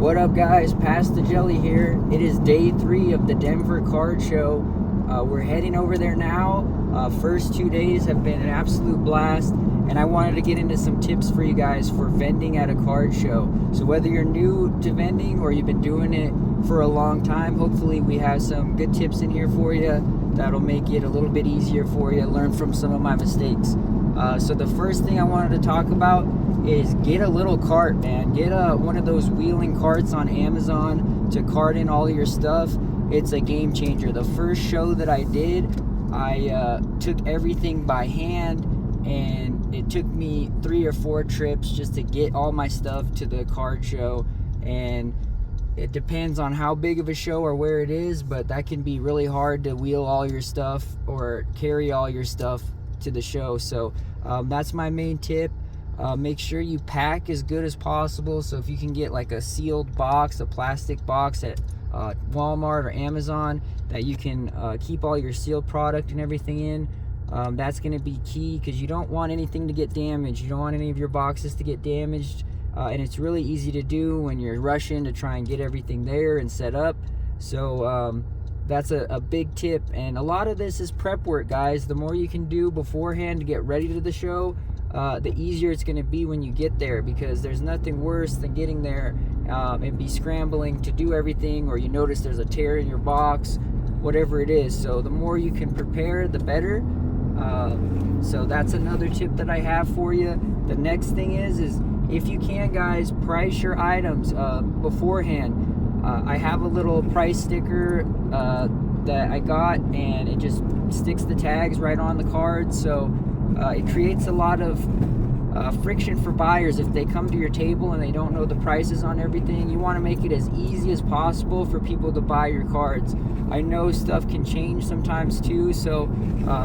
What up, guys? Pass the Jelly here. It is day 3 of the Denver card show. We're heading over there now. First 2 days have been an absolute blast, and I wanted to get into some tips for you guys for vending at a card show. So whether you're new to vending or you've been doing it for a long time, hopefully we have some good tips in here for you that'll make it a little bit easier for you, learn from some of my mistakes. So the first thing I wanted to talk about is get a little cart, man. Get one of those wheeling carts on Amazon to cart in all of your stuff. It's a game changer. The first show that I did, I took everything by hand, and it took me 3 or 4 trips just to get all my stuff to the card show. And it depends on how big of a show or where it is, but that can be really hard to wheel all your stuff or carry all your stuff to the show. So that's my main tip. Make sure you pack as good as possible. So if you can get like a sealed box, a plastic box at Walmart or Amazon that you can keep all your sealed product and everything in, that's going to be key, because you don't want anything to get damaged. You don't want any of your boxes to get damaged, and it's really easy to do when you're rushing to try and get everything there and set up. So that's a big tip, and a lot of this is prep work, guys. The more you can do beforehand to get ready to the show, the easier it's going to be when you get there, because there's nothing worse than getting there and be scrambling to do everything, or you notice there's a tear in your box, whatever it is. So the more you can prepare, the better. So that's another tip that I have for you. The next thing is if you can, guys, price your items beforehand. I have a little price sticker that I got, and it just sticks the tags right on the card. So it creates a lot of friction for buyers. If they come to your table and they don't know the prices on everything, you want to make it as easy as possible for people to buy your cards. I know stuff can change sometimes too, so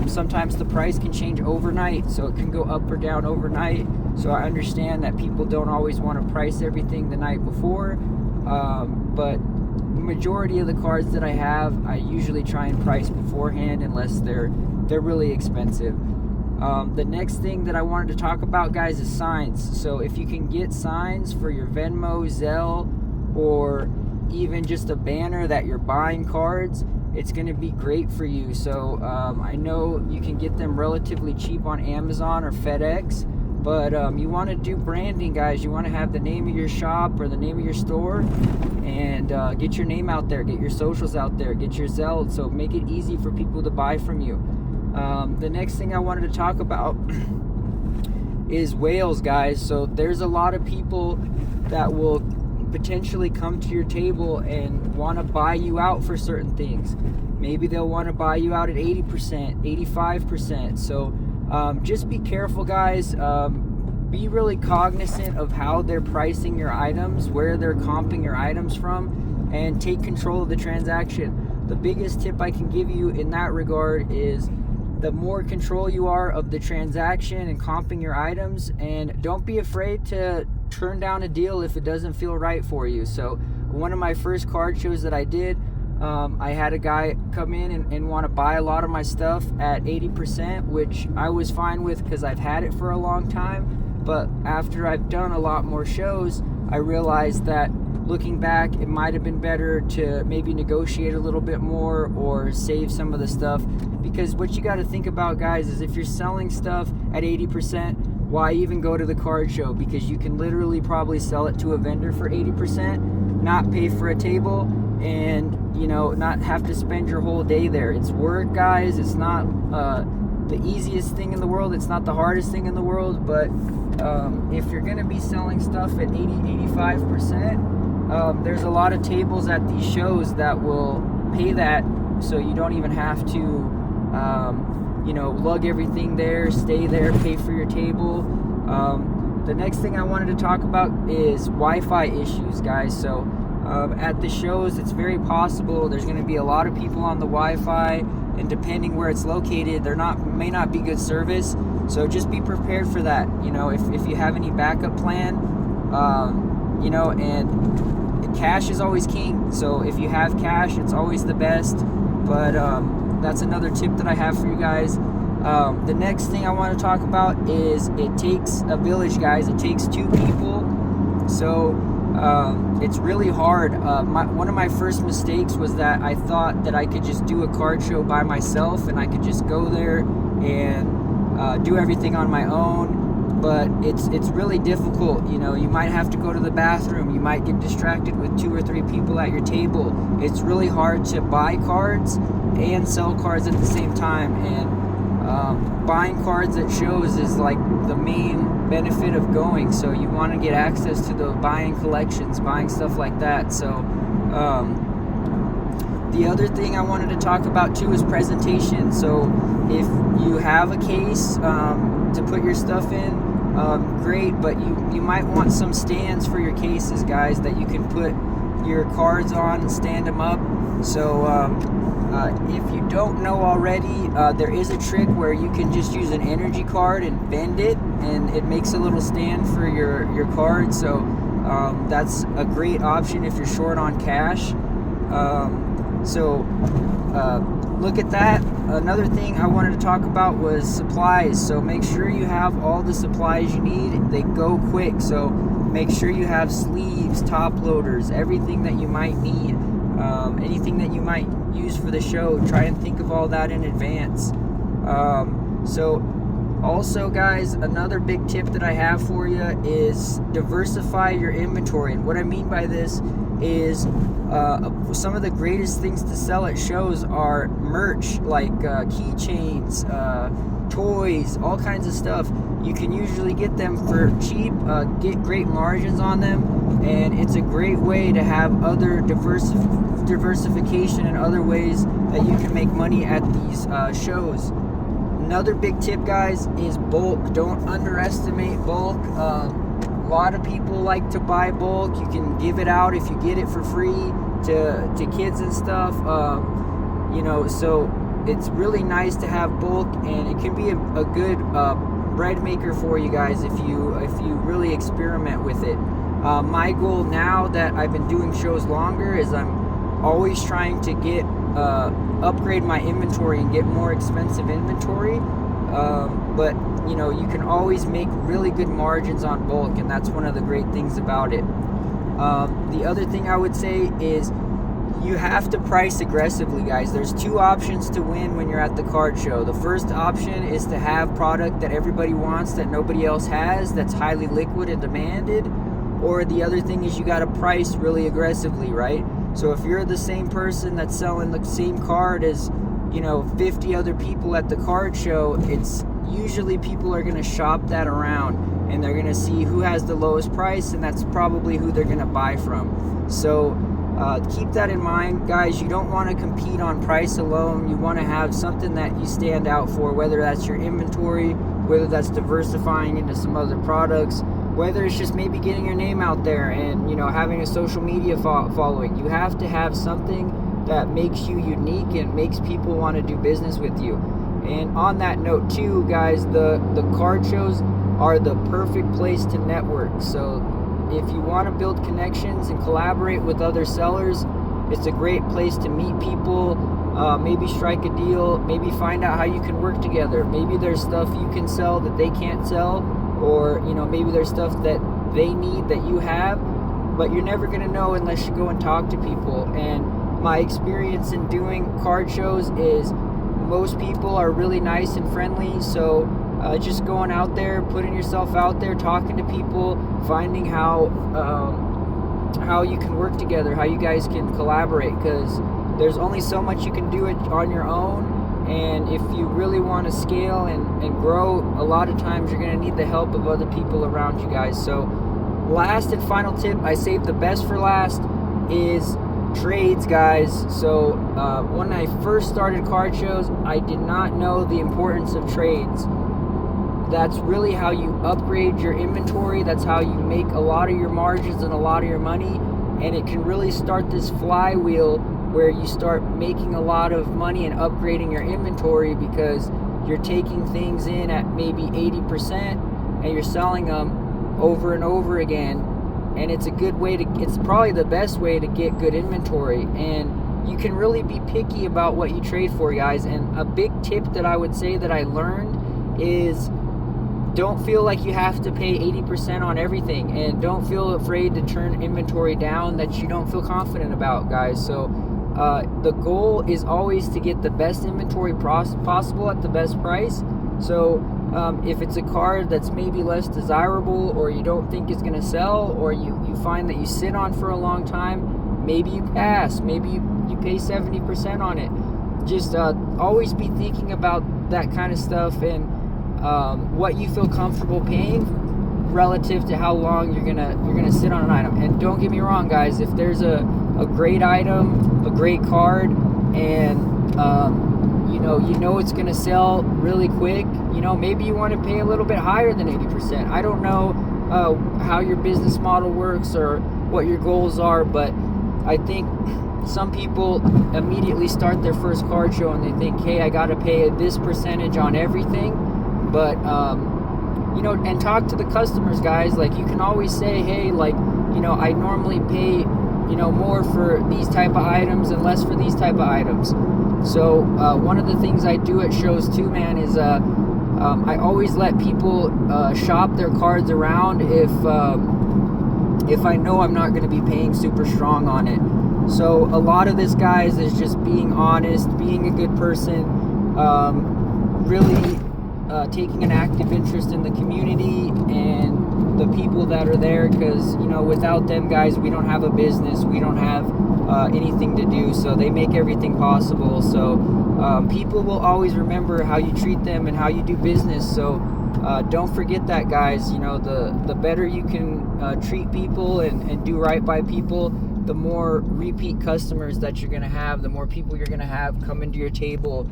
sometimes the price can change overnight, so it can go up or down overnight. So I understand that people don't always want to price everything the night before, but the majority of the cards that I have, I usually try and price beforehand unless they're really expensive. The next thing that I wanted to talk about, guys, is signs. So if you can get signs for your Venmo, Zelle, or even just a banner that you're buying cards, it's going to be great for you. So I know you can get them relatively cheap on Amazon or FedEx, but you want to do branding, guys. You want to have the name of your shop or the name of your store, and get your name out there, get your socials out there, get your Zelle, so make it easy for people to buy from you. The next thing I wanted to talk about is whales, guys. So there's a lot of people that will potentially come to your table and want to buy you out for certain things. Maybe they'll want to buy you out at 80%, 85%. So just be careful, guys. Be really cognizant of how they're pricing your items, where they're comping your items from, and take control of the transaction. The biggest tip I can give you in that regard is the more control you are of the transaction and comping your items, and don't be afraid to turn down a deal if it doesn't feel right for you. So one of my first card shows that I did, I had a guy come in and want to buy a lot of my stuff at 80%, which I was fine with because I've had it for a long time. But after I've done a lot more shows, I realized that looking back, it might have been better to maybe negotiate a little bit more or save some of the stuff. Because what you got to think about, guys, is if you're selling stuff at 80%, why even go to the card show? Because you can literally probably sell it to a vendor for 80%, not pay for a table, and not have to spend your whole day there. It's work, guys. It's not the easiest thing in the world. It's not the hardest thing in the world. But if you're going to be selling stuff at 80-85%, there's a lot of tables at these shows that will pay that, so you don't even have to lug everything there, stay there, pay for your table. The next thing I wanted to talk about is Wi-Fi issues, guys. So at the shows, it's very possible there's going to be a lot of people on the Wi-Fi, and depending where it's located, may not be good service. So just be prepared for that. If you have any backup plan, and cash is always king. So if you have cash, it's always the best. But that's another tip that I have for you guys. The next thing I want to talk about is it takes a village, guys. It takes 2 people. So It's really hard. One of my first mistakes was that I thought that I could just do a card show by myself and I could just go there and do everything on my own, but it's really difficult. You know, you might have to go to the bathroom, you might get distracted with 2 or 3 people at your table. It's really hard to buy cards and sell cards at the same time, and buying cards at shows is like the main benefit of going. So you want to get access to the buying collections, buying stuff like that. So the other thing I wanted to talk about too is presentation. So if you have a case to put your stuff in, great, but you might want some stands for your cases, guys, that you can put your cards on and stand them up. So if you don't know already, there is a trick where you can just use an energy card and bend it, and it makes a little stand for your card. So that's a great option if you're short on cash. Look at that. Another thing I wanted to talk about was supplies. So make sure you have all the supplies you need. They go quick, so make sure you have sleeves, top loaders, everything that you might need. Anything that you might use for the show, try and think of all that in advance. So also, guys, another big tip that I have for you is diversify your inventory. And what I mean by this is some of the greatest things to sell at shows are merch, like keychains, toys, all kinds of stuff. You can usually get them for cheap, get great margins on them, and it's a great way to have other diversification and other ways that you can make money at these shows. Another big tip, guys, is bulk. Don't underestimate bulk. A lot of people like to buy bulk. You can give it out if you get it for free to kids and stuff. So it's really nice to have bulk, and it can be a good bread maker for you guys if you really experiment with it. My goal now that I've been doing shows longer is I'm always trying to get upgrade my inventory and get more expensive inventory, but you can always make really good margins on bulk, and that's one of the great things about it. The other thing I would say is you have to price aggressively, guys. There's 2 options to win when you're at the card show. The first option is to have product that everybody wants that nobody else has, that's highly liquid and demanded, or the other thing is you got to price really aggressively, right? So if you're the same person that's selling the same card as 50 other people at the card show, it's usually people are going to shop that around and they're going to see who has the lowest price, and that's probably who they're going to buy from. So keep that in mind, guys. You don't want to compete on price alone. You want to have something that you stand out for, whether that's your inventory, whether that's diversifying into some other products, whether it's just maybe getting your name out there and having a social media following. You have to have something that makes you unique and makes people want to do business with you. And on that note too, guys, the card shows are the perfect place to network. So if you want to build connections and collaborate with other sellers, it's a great place to meet people, maybe strike a deal, maybe find out how you can work together. Maybe there's stuff you can sell that they can't sell, or maybe there's stuff that they need that you have, but you're never going to know unless you go and talk to people. And my experience in doing card shows is most people are really nice and friendly. So just going out there, putting yourself out there, talking to people, finding how you can work together, how you guys can collaborate, because there's only so much you can do it on your own. And if you really want to scale and grow, a lot of times you're going to need the help of other people around you guys. So last and final tip, I saved the best for last, is trades, guys. So when I first started card shows, I did not know the importance of trades. That's really how you upgrade your inventory. That's how you make a lot of your margins and a lot of your money. And it can really start this flywheel where you start making a lot of money and upgrading your inventory, because you're taking things in at maybe 80% and you're selling them over and over again. And it's a good way it's probably the best way to get good inventory. And you can really be picky about what you trade for, guys. And a big tip that I would say that I learned is don't feel like you have to pay 80% on everything, and don't feel afraid to turn inventory down that you don't feel confident about, guys. So the goal is always to get the best inventory possible at the best price. So if it's a card that's maybe less desirable, or you don't think is going to sell, or you find that you sit on for a long time, maybe you pass, maybe you pay 70% on it. Just always be thinking about that kind of stuff, and what you feel comfortable paying relative to how long you're gonna sit on an item. And don't get me wrong, guys, if there's a great item, a great card, and you know it's gonna sell really quick, maybe you want to pay a little bit higher than 80%. I don't know how your business model works or what your goals are, but I think some people immediately start their first card show and they think, hey, I gotta pay this percentage on everything. But and talk to the customers, guys. Like, you can always say, hey, like, I normally pay more for these type of items and less for these type of items. So one of the things I do at shows too, man, is I always let people shop their cards around if I know I'm not going to be paying super strong on it. So a lot of this, guys, is just being honest, being a good person, really taking an active interest in the community and the people that are there, because without them, guys, we don't have a business, we don't have anything to do. So they make everything possible. So people will always remember how you treat them and how you do business. So don't forget that, guys. The better you can treat people and do right by people, the more repeat customers that you're going to have, the more people you're going to have coming to your table,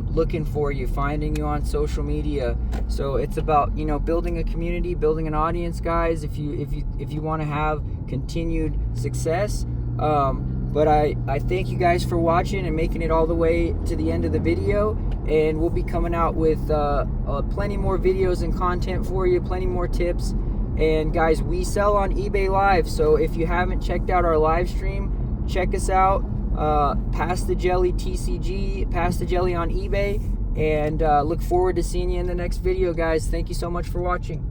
looking for you, finding you on social media. So it's about building a community, building an audience, guys, if you want to have continued success. But I thank you guys for watching and making it all the way to the end of the video, and we'll be coming out with plenty more videos and content for you, plenty more tips. And guys, we sell on eBay Live, so if you haven't checked out our live stream, check us out. Pass the Jelly TCG, Pass the Jelly on eBay, and look forward to seeing you in the next video, guys. Thank you so much for watching.